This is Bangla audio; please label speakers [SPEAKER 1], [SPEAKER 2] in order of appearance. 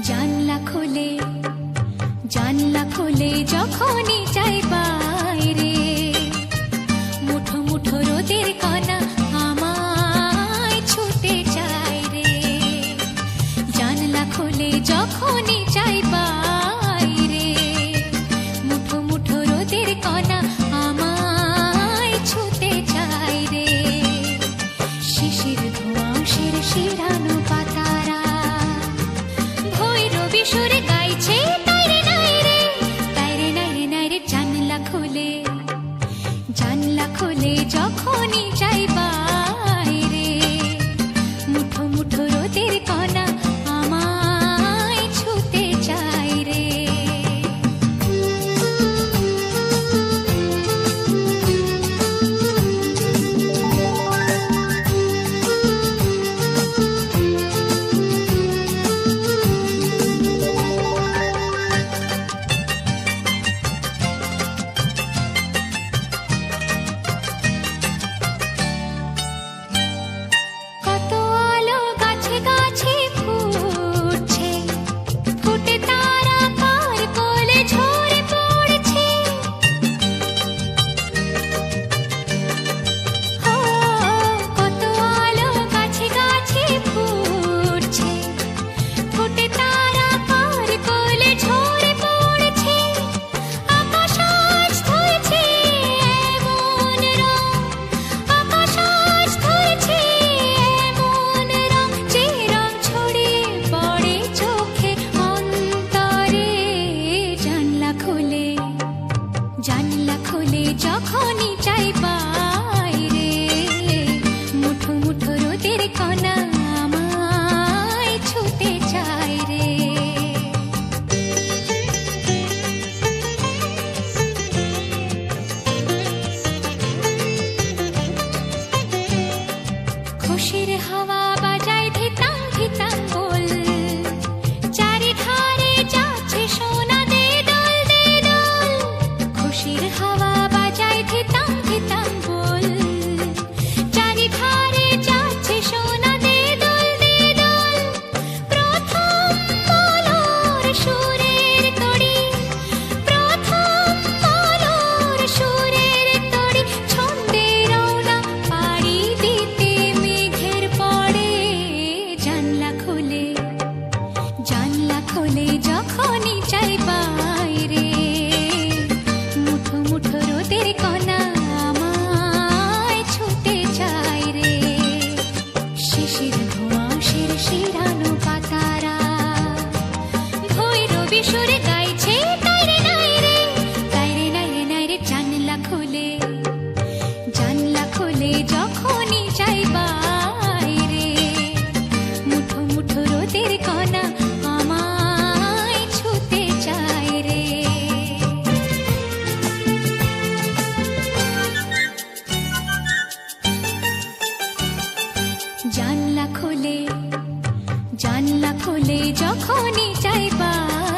[SPEAKER 1] জানলা খোলে জানলা খোলে যখনই চাই বাইরে, মুঠো মুঠো রোদের কণা আমায় ছুটে চাই রে। জানলা খোলে যখনই চাই বাইরে, মুঠো মুঠো রোদের কণা আমায় ছুটে চাই রে। শিশির ধোঁয়াশের শিরানো পাতারা ভৈরবী সুরে গাইছে তাইরে নাই রে, তাইরে নাই রে নাই রে। জানলা খোলে জানলা খোলে যখনই যাই বাইরে, মুঠো মুঠো রোদের কণা আমায় ছুতে চাই রে। কত আলো গাছে গাছে ফুটছে, ফুটে তারা কার কোলে ঝরে পড়ছে। ও কত আলো গাছে গাছে ফুটছে, ফুটে তারা কার কোলে ঝরে পড়ছে। আকাশ আজ ধরেছে এমন রং, আকাশ আজ ধরেছে এমন রং, যে রং ছড়িয়ে পড়ে চোখে অন্তরে। জানলা খোলে জানলা খোলে যখনই চাই বাইরে, মুঠো মুঠো রোদের কণা আমায় ছুটে চাই রে। খুশির হাওয়া বাজায় ধিতাং ধিতাং বল, চারিধারে যাচ্ছে সোনা দে দোল দে দোল। খুশির হাওয়া বাজায় ধিতাং ধিতাং বল, চারিধারে যাচ্ছে সোনা দে দোল দে দোল। প্রথম আলোর সুরের তড়ি, প্রথম আলোর সুরের তড়ি, ছন্দে রওনা পাড়ি দিতে মেঘের পড়ে। জানলা খোলে জানলা খোলে যখনই চাই বাইরে, মুঠো মুঠো রোদের কণা আমায় ছুটে চাই রে। শিশির ধোঁয়াশের শিরানো পাতারা ভৈরবী সুরে গাইছে তাইরে নাই রে, তাইরে নাই রে নাই রে। জানলা খোলে জানলা খোলে যখনই চাই বাইরে, মুঠো মুঠো রোদের কণা আমায় ছুতে চাই রে। জানলা খোলে জানলা খোলে যখনই চাই বাইরে,